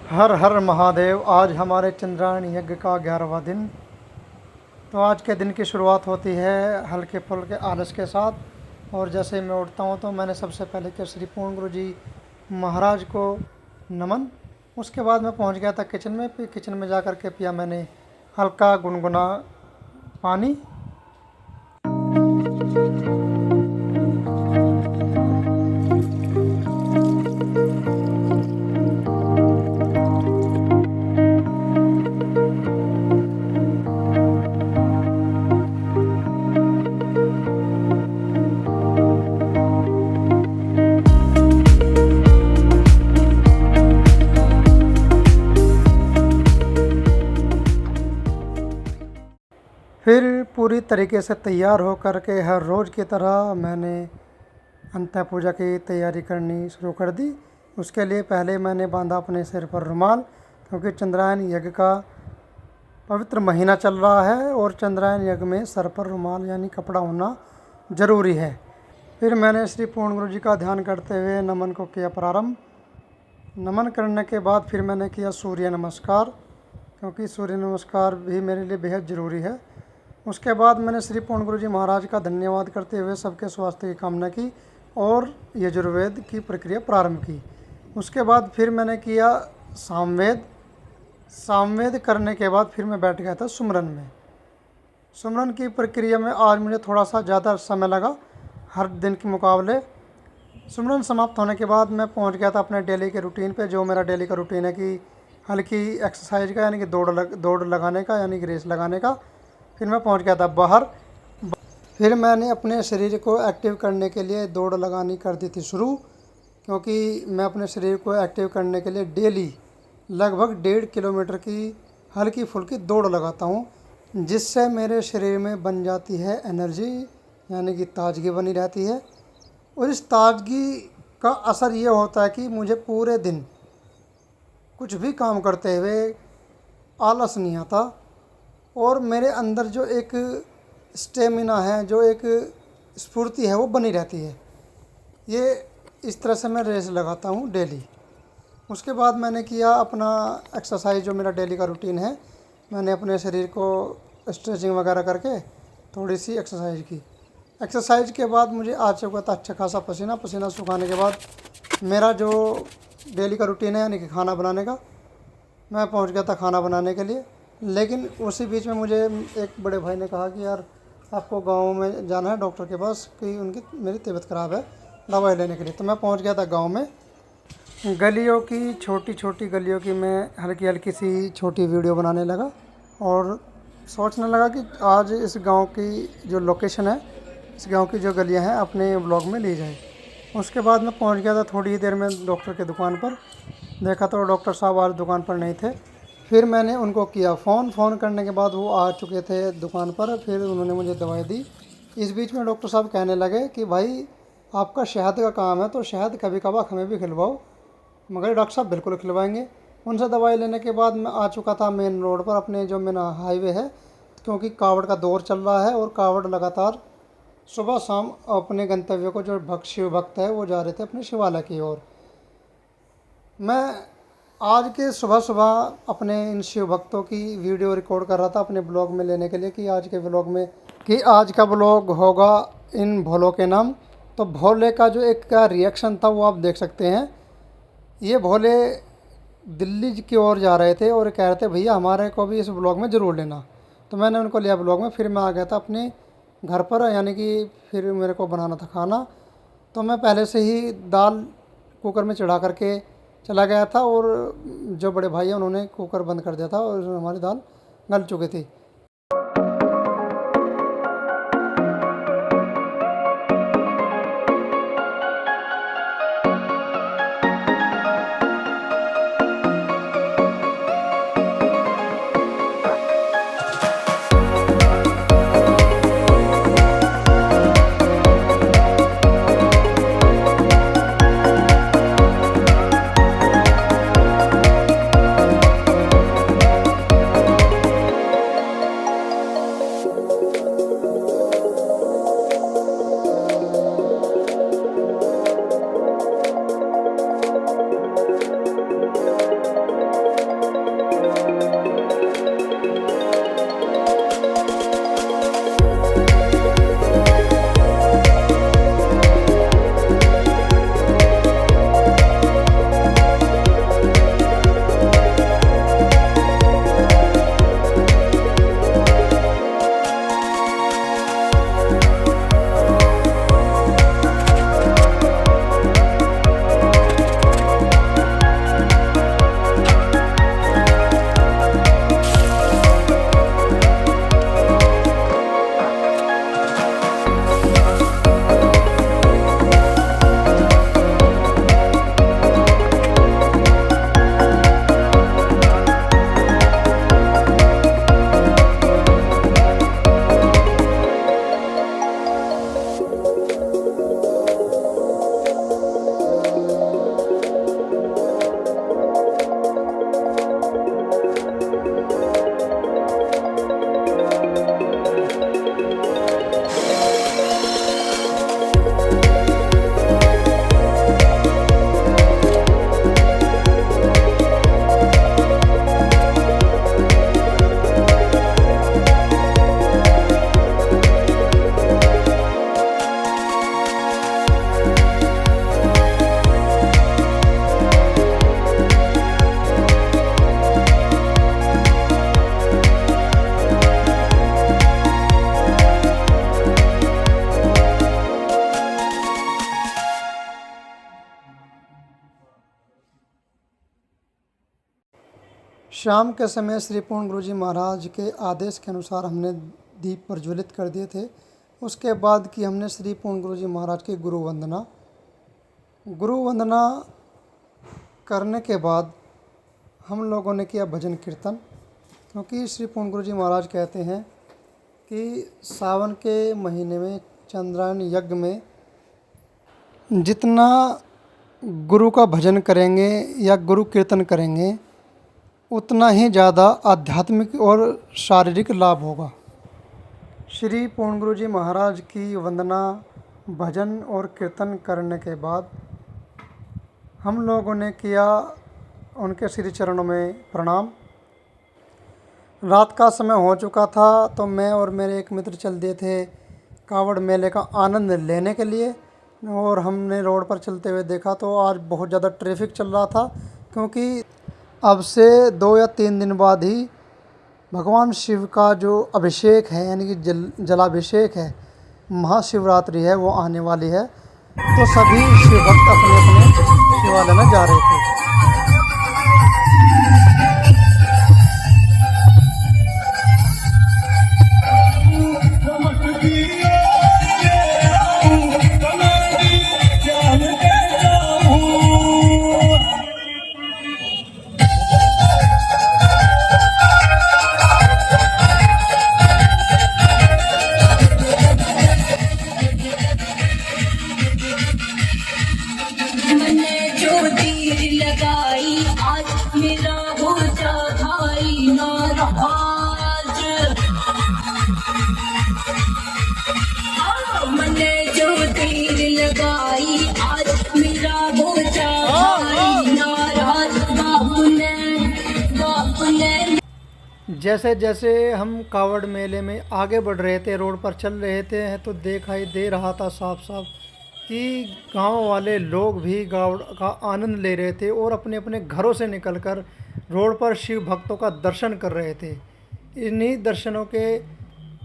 हर हर महादेव। आज हमारे चंद्रायन यज्ञ का 11वां दिन। तो आज के दिन की शुरुआत होती है हल्के फुल्के आलस के साथ। और जैसे ही मैं उठता हूँ तो मैंने सबसे पहले किया श्री पूर्ण गुरु जी महाराज को नमन। उसके बाद मैं पहुँच गया था किचन में। फिर किचन में जा कर के पिया मैंने हल्का गुनगुना पानी। फिर पूरी तरीके से तैयार हो कर के हर रोज़ की तरह मैंने अंत पूजा की तैयारी करनी शुरू कर दी। उसके लिए पहले मैंने बांधा अपने सिर पर रुमाल, क्योंकि चंद्रायन यज्ञ का पवित्र महीना चल रहा है और चंद्रायन यज्ञ में सर पर रुमाल यानी कपड़ा होना ज़रूरी है। फिर मैंने श्री पूर्ण गुरु जी का ध्यान करते हुए नमन को किया प्रारंभ। नमन करने के बाद फिर मैंने किया सूर्य नमस्कार, क्योंकि सूर्य नमस्कार भी मेरे लिए बेहद ज़रूरी है। उसके बाद मैंने श्री पूर्ण गुरु जी महाराज का धन्यवाद करते हुए सबके स्वास्थ्य की कामना की और यजुर्वेद की प्रक्रिया प्रारंभ की। उसके बाद फिर मैंने किया सामवेद। सामवेद करने के बाद फिर मैं बैठ गया था सुमरन में। सुमरन की प्रक्रिया में आज मुझे थोड़ा सा ज़्यादा समय लगा हर दिन के मुकाबले। सुमरन समाप्त होने के बाद मैं पहुंच गया था अपने डेली के रूटीन पे। जो मेरा डेली का रूटीन है कि हल्की एक्सरसाइज का यानी कि दौड़ लगाने का यानी कि रेस लगाने का। फिर मैं पहुंच गया था बाहर। फिर मैंने अपने शरीर को एक्टिव करने के लिए दौड़ लगानी कर दी थी शुरू, क्योंकि मैं अपने शरीर को एक्टिव करने के लिए डेली लगभग 1.5 किलोमीटर की हल्की फुल्की दौड़ लगाता हूँ, जिससे मेरे शरीर में बन जाती है एनर्जी यानी कि ताजगी बनी रहती है। और इस ताजगी का असर ये होता है कि मुझे पूरे दिन कुछ भी काम करते हुए आलस नहीं आता और मेरे अंदर जो एक स्टेमिना है, जो एक स्फूर्ति है, वो बनी रहती है। ये इस तरह से मैं रेस लगाता हूँ डेली। उसके बाद मैंने किया अपना एक्सरसाइज, जो मेरा डेली का रूटीन है। मैंने अपने शरीर को स्ट्रेचिंग वगैरह करके थोड़ी सी एक्सरसाइज की। एक्सरसाइज के बाद मुझे आ चुका था अच्छा खासा पसीना सुखाने के बाद मेरा जो डेली का रूटीन है यानी कि खाना बनाने का, मैं पहुंच गया था खाना बनाने के लिए। लेकिन उसी बीच में मुझे एक बड़े भाई ने कहा कि यार आपको गांव में जाना है डॉक्टर के पास, कि उनकी मेरी तबीयत ख़राब है, दवाई लेने के लिए। तो मैं पहुंच गया था गांव में। गलियों की छोटी छोटी गलियों की मैं हल्की हल्की सी छोटी वीडियो बनाने लगा और सोचने लगा कि आज इस गांव की जो लोकेशन है, इस गांव की जो गलियां हैं, अपने ब्लॉग में ली जाए। उसके बाद मैं पहुंच गया था थोड़ी देर में डॉक्टर की दुकान पर। देखा तो डॉक्टर साहब आज दुकान पर नहीं थे। फिर मैंने उनको किया फ़ोन करने के बाद वो आ चुके थे दुकान पर। फिर उन्होंने मुझे दवाई दी। इस बीच में डॉक्टर साहब कहने लगे कि भाई आपका शहद का काम है, तो शहद कभी कभार हमें भी खिलवाओ। मगर डॉक्टर साहब बिल्कुल खिलवाएंगे। उनसे दवाई लेने के बाद मैं आ चुका था मेन रोड पर, अपने जो मेरा हाईवे है, क्योंकि कावड़ का दौर चल रहा है और कावड़ लगातार सुबह शाम अपने गंतव्य को, जो शिव भक्त है, वो जा रहे थे अपने शिवालय की ओर। मैं आज के सुबह सुबह अपने इन शिव भक्तों की वीडियो रिकॉर्ड कर रहा था अपने ब्लॉग में लेने के लिए, कि आज के ब्लॉग में कि आज का ब्लॉग होगा इन भोलों के नाम। तो भोले का जो एक का रिएक्शन था वो आप देख सकते हैं। ये भोले दिल्ली की ओर जा रहे थे और कह रहे थे भैया हमारे को भी इस ब्लॉग में ज़रूर लेना। तो मैंने उनको लिया ब्लॉग में। फिर मैं आ गया था अपने घर पर, यानी कि फिर मेरे को बनाना था खाना। तो मैं पहले से ही दाल कुकर में चढ़ा करके चला गया था और जो बड़े भाई हैं उन्होंने कुकर बंद कर दिया था और हमारी दाल गल चुकी थी। शाम के समय श्री पूर्ण गुरु जी महाराज के आदेश के अनुसार हमने दीप प्रज्वलित कर दिए थे। उसके बाद की हमने श्री पूर्ण गुरु जी महाराज की गुरु वंदना करने के बाद हम लोगों ने किया भजन कीर्तन, क्योंकि श्री पूर्ण गुरु जी महाराज कहते हैं कि सावन के महीने में चंद्रायन यज्ञ में जितना गुरु का भजन करेंगे या गुरु कीर्तन करेंगे उतना ही ज़्यादा आध्यात्मिक और शारीरिक लाभ होगा। श्री पूर्ण गुरु जी महाराज की वंदना भजन और कीर्तन करने के बाद हम लोगों ने किया उनके श्री चरणों में प्रणाम। रात का समय हो चुका था तो मैं और मेरे एक मित्र चल दिए थे कावड़ मेले का आनंद लेने के लिए, और हमने रोड पर चलते हुए देखा तो आज बहुत ज़्यादा ट्रैफिक चल रहा था, क्योंकि अब से 2 या 3 दिन बाद ही भगवान शिव का जो अभिषेक है यानी कि जलाभिषेक है, महाशिवरात्रि है, वो आने वाली है। तो सभी शिव भक्त अपने अपने शिवालय में जा रहे थे। मेरा हो जा भाई नाराज, मैंने जो तीर लगाई आज मेरा हो जा भाई नाराज। बाप ने जैसे जैसे हम कावड़ मेले में आगे बढ़ रहे थे, रोड पर चल रहे थे, तो दिखाई दे रहा था साफ साफ कि गांव वाले लोग भी कावड़ का आनंद ले रहे थे और अपने अपने घरों से निकलकर रोड पर शिव भक्तों का दर्शन कर रहे थे। इन्हीं दर्शनों के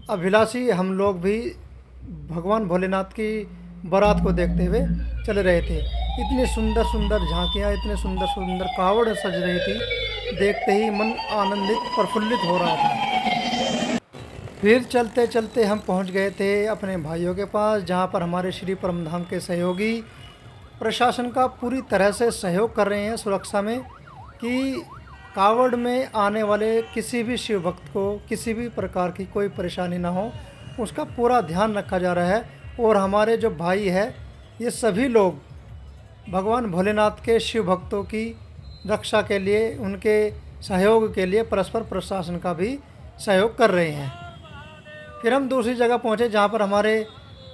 अभिलाषी हम लोग भी भगवान भोलेनाथ की बारात को देखते हुए चल रहे थे। इतनी सुंदर सुंदर झांकियाँ, इतने सुंदर सुंदर कावड़ सज रही थी, देखते ही मन आनंदित प्रफुल्लित हो रहा था। फिर चलते चलते हम पहुंच गए थे अपने भाइयों के पास, जहां पर हमारे श्री परमधाम के सहयोगी प्रशासन का पूरी तरह से सहयोग कर रहे हैं सुरक्षा में, कि कावड़ में आने वाले किसी भी शिव भक्त को किसी भी प्रकार की कोई परेशानी ना हो, उसका पूरा ध्यान रखा जा रहा है। और हमारे जो भाई है ये सभी लोग भगवान भोलेनाथ के शिव भक्तों की रक्षा के लिए, उनके सहयोग के लिए परस्पर प्रशासन का भी सहयोग कर रहे हैं। फिर हम दूसरी जगह पहुंचे जहां पर हमारे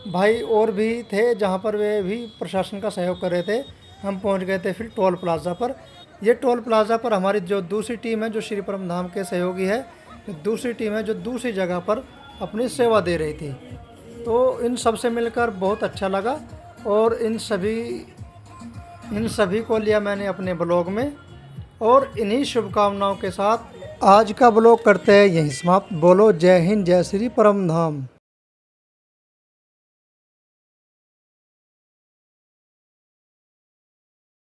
भाई और भी थे, जहां पर वे भी प्रशासन का सहयोग कर रहे थे। हम पहुंच गए थे फिर टोल प्लाज़ा पर। ये टोल प्लाज़ा पर हमारी जो दूसरी टीम है, जो श्री परमधाम के सहयोगी है, दूसरी टीम है जो दूसरी जगह पर अपनी सेवा दे रही थी। तो इन सब से मिलकर बहुत अच्छा लगा और इन सभी को लिया मैंने अपने ब्लॉग में, और इन्हीं शुभकामनाओं के साथ आज का ब्लॉग करते हैं यहीं समाप्त। बोलो जय हिंद, जय श्री परमधाम।